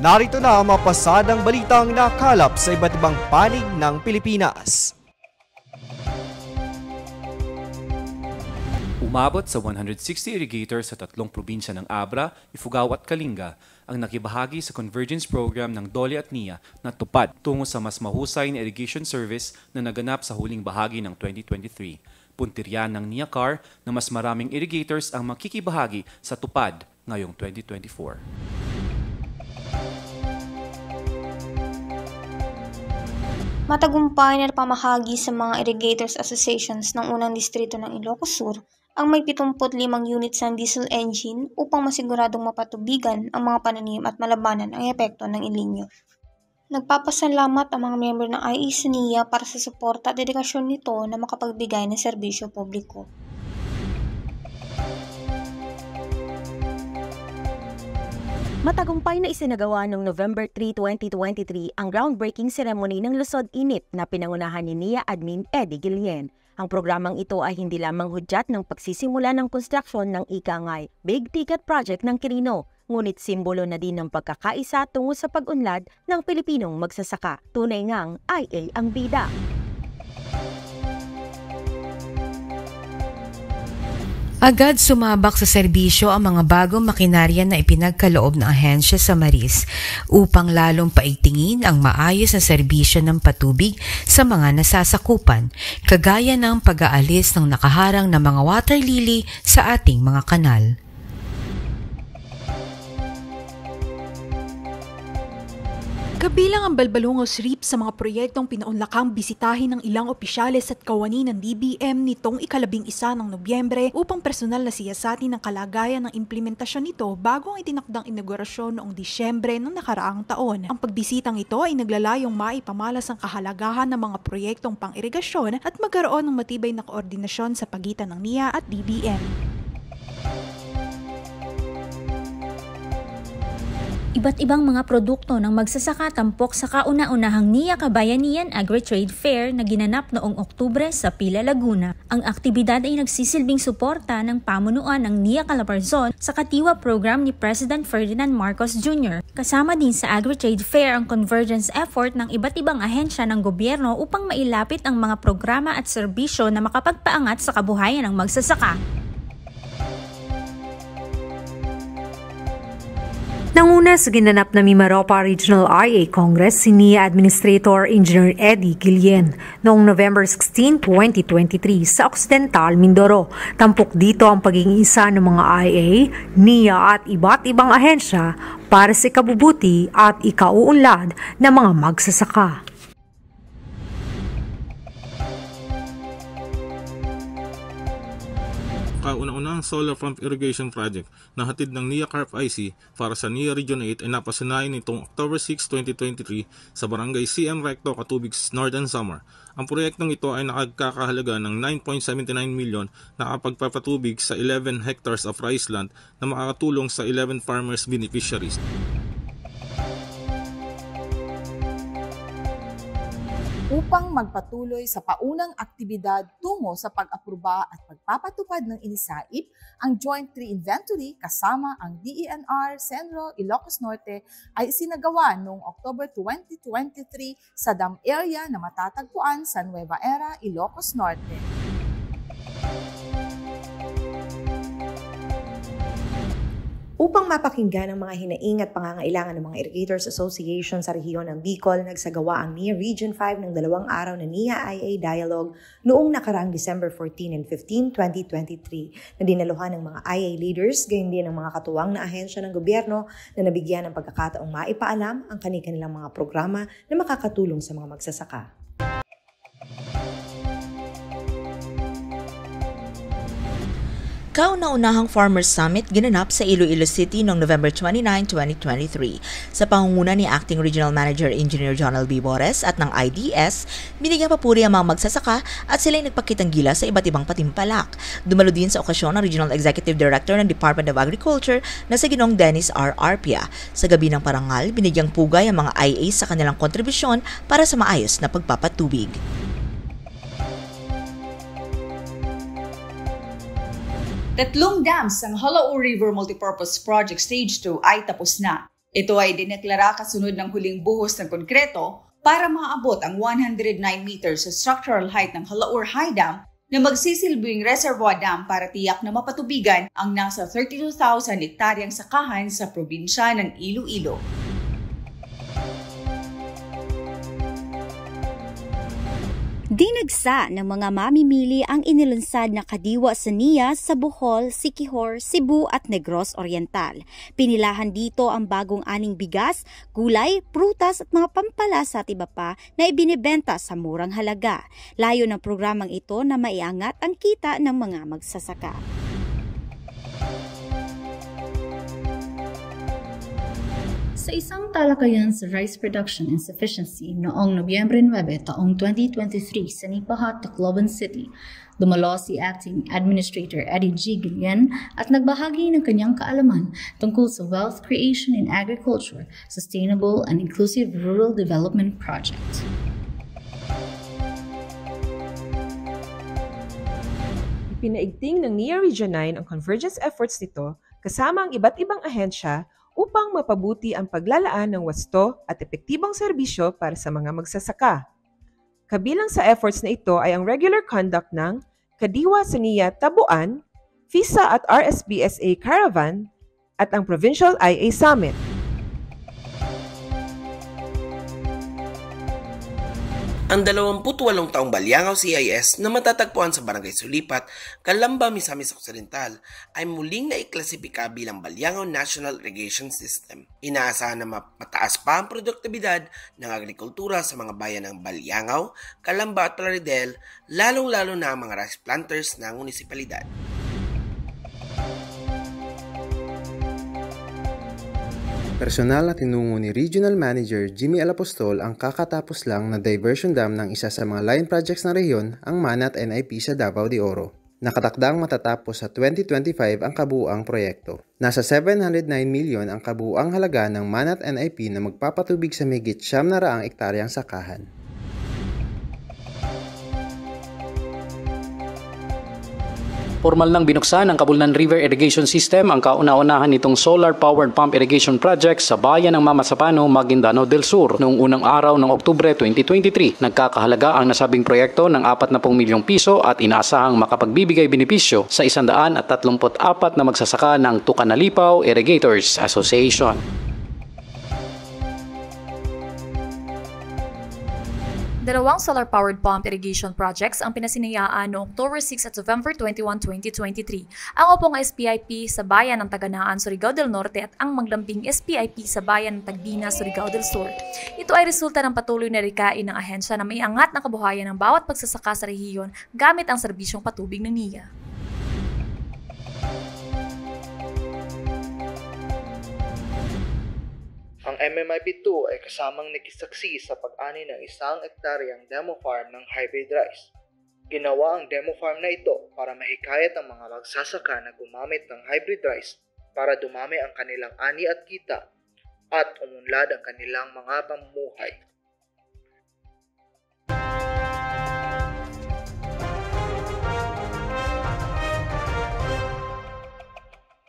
Narito na ang mapasadang balitang nakalap sa iba't ibang panig ng Pilipinas. Umabot sa 160 irrigators sa tatlong probinsya ng Abra, Ifugao at Kalinga ang nakibahagi sa convergence program ng DOLE at NIA na tupad tungo sa mas mahusay na irrigation service na naganap sa huling bahagi ng 2023. Puntiryan ng NIACAR na mas maraming irrigators ang makikibahagi sa tupad ngayong 2024. Matagumpay na pamahagi sa mga irrigators associations ng unang distrito ng Ilocos Sur ang may 75 units ng diesel engine upang masiguradong mapatubigan ang mga pananim at malabanan ang epekto ng El Niño. Nagpapasalamat ang mga miyembro ng IA sa NIA para sa suporta at dedikasyon nito na makapagbigay ng serbisyo publiko. Matagumpay na isinagawa noong November 3, 2023 ang groundbreaking ceremony ng Luzon Init na pinangunahan ni NIA Admin Eddie Guillen. Ang programang ito ay hindi lamang hudyat ng pagsisimula ng konstruksyon ng ikangay Big Ticket Project ng Quirino, ngunit simbolo na din ng pagkakaisa tungo sa pag-unlad ng Pilipinong magsasaka. Tunay ngang IA ang bida. Agad sumabak sa serbisyo ang mga bagong makinarya na ipinagkaloob ng ahensya sa Maris upang lalong paigtingin ang maayos na serbisyo ng patubig sa mga nasasakupan, kagaya ng pag-aalis ng nakaharang na mga water lily sa ating mga kanal. Kabilang ang Balbalongos Reef sa mga proyektong pinaunlakang bisitahin ng ilang opisyales at kawani ng DBM nitong ika-11 ng Nobyembre upang personal na siyasatin ang kalagayan ng implementasyon nito bago ang itinakdang inaugurasyon noong Disyembre ng nakaraang taon. Ang pagbisitang ito ay naglalayong maipamalas ang kahalagahan ng mga proyektong pang-irigasyon at magkaroon ng matibay na koordinasyon sa pagitan ng NIA at DBM. Iba't ibang mga produkto ng magsasaka tampok sa kauna-unahang NIA Kabayanihan Agri-Trade Fair na ginanap noong Oktubre sa Pila, Laguna. Ang aktibidad ay nagsisilbing suporta ng pamunuan ng NIA Calabarzon sa Katiwa program ni President Ferdinand Marcos Jr. Kasama din sa Agri-Trade Fair ang convergence effort ng iba't ibang ahensya ng gobyerno upang mailapit ang mga programa at serbisyo na makapagpaangat sa kabuhayan ng magsasaka. Nanguna sa ginanap na Mimaropa Regional RA Congress si NIA Administrator Engineer Eddie Guillen noong November 16, 2023 sa Occidental, Mindoro. Tampok dito ang pagiging isa ng mga IA, NIA at iba't ibang ahensya para sa ikabubuti at ikauunlad ng mga magsasaka. Kauna-unahang solar pump irrigation project na hatid ng NIA CARP IC para sa NIA Region 8 ay napasanayan nitong October 6, 2023 sa Barangay CM Recto, Katubig, Northern Samar. Ang proyektong ito ay nakakahalaga ng 9.79 million na kapagpapatubig sa 11 hectares of rice land na makakatulong sa 11 farmers beneficiaries. Upang magpatuloy sa paunang aktibidad tungo sa pag-apruba at pagpapatupad ng inisaip, ang Joint Tree Inventory kasama ang DENR, Centro, Ilocos Norte ay isinagawa noong October 2023 sa dam area na matatagpuan sa Nueva Era, Ilocos Norte. Upang mapakinggan ang mga hinaing at pangangailangan ng mga Irrigators Association sa rehiyon ng Bicol, nagsagawa ang NIA Region 5 ng 2 araw na NIA-IA Dialogue noong nakaraang December 14 and 15, 2023 na dinaluhan ng mga IA leaders, gayon din ng mga katuwang na ahensya ng gobyerno na nabigyan ng pagkakataong maipaalam ang kanilang mga programa na makakatulong sa mga magsasaka. Kauna-unahang Farmers Summit ginanap sa Iloilo City noong November 29, 2023. Sa pangunguna ni Acting Regional Manager Engineer Jonel B. Bores at ng IDS, binigyan papuri ang mga magsasaka at sila'y nagpakitang gila sa iba't ibang patimpalak. Dumalo din sa okasyon ang Regional Executive Director ng Department of Agriculture na si Ginong Dennis R. Arpia. Sa gabi ng parangal, binigyang pugay ang mga IA sa kanilang kontribusyon para sa maayos na pagpapatubig. 3 dams ng Halaw River Multipurpose Project Stage 2 ay tapos na. Ito ay dineklara kasunod ng huling buhos ng konkreto para maabot ang 109 meters sa structural height ng Halaur High Dam na magsisilbing reservoir dam para tiyak na mapatubigan ang nasa 32,000 hektaryang sakahan sa probinsya ng Iloilo. Dinagsa ng mga mamimili ang inilunsad na kadiwa sa NIA sa Bohol, Siquijor, Cebu at Negros Oriental. Pinilahan dito ang bagong aning bigas, gulay, prutas at mga pampalasa at iba pa na ibinibenta sa murang halaga. Layo ng programang ito na maiangat ang kita ng mga magsasaka. Sa isang talakayan sa rice production and sufficiency noong Nobyembre 9 taong 2023 sa Nipahat, Tacloban City, dumalo si Acting Administrator Eddie G. Guillen at nagbahagi ng kanyang kaalaman tungkol sa Wealth Creation in Agriculture, Sustainable and Inclusive Rural Development Project. Ipinaigting ng NIA Region 9 ang convergence efforts nito kasama ang iba't ibang ahensya upang mapabuti ang paglalaan ng wasto at epektibong serbisyo para sa mga magsasaka. Kabilang sa efforts na ito ay ang regular conduct ng Kadiwa sa NIA Tabuan, FISA at RSBSA Caravan, at ang Provincial IA Summit. Ang 28 taong Balyangaw CIS na matatagpuan sa Barangay Sulipat, Calamba, Misamis Occidental ay muling naiklasipika bilang Balyangaw National Irrigation System. Inaasahan na mataas pa ang produktibidad ng agrikultura sa mga bayan ng Balyangaw, Calamba at Plaridel, lalong-lalo na ang mga rice planters ng munisipalidad. Personal na tinungo ni Regional Manager Jimmy Alapostol ang kakatapos lang na diversion dam ng isa sa mga line projects ng rehiyon, ang Manat NIP sa Davao de Oro. Nakatakdang matatapos sa 2025 ang kabuuang proyekto. Nasa 709 million ang kabuuang halaga ng Manat NIP na magpapatubig sa mahigit 900 ektaryang sakahan. Formal nang binuksan ng Kabulnan River Irrigation System ang kauna-unahan nitong solar-powered pump irrigation project sa bayan ng Mamasapano, Maguindanao del Sur noong unang araw ng Oktubre 2023. Nagkakahalaga ang nasabing proyekto ng 40 milyong piso at inaasahang makapagbibigay benepisyo sa 134 na magsasaka ng Tukanalipaw Irrigators Association. Dalawang solar-powered pump irrigation projects ang pinasinayaan noong October 6 at November 21, 2023. Ang Opong SPIP sa bayan ng Taganaan, Surigao del Norte at ang Maglambing SPIP sa bayan ng Tagbina, Surigao del Sur. Ito ay resulta ng patuloy na rikain ng ahensya na may angat na kabuhayan ng bawat pagsasaka sa rehiyon gamit ang serbisyong patubig ng NIA. Ang MMIP2 ay kasamang nakisaksi sa pag-ani ng 1 hektaryang demo farm ng hybrid rice. Ginawa ang demo farm na ito para mahikayat ang mga magsasaka na gumamit ng hybrid rice para dumami ang kanilang ani at kita at umunlad ang kanilang mga pamumuhay.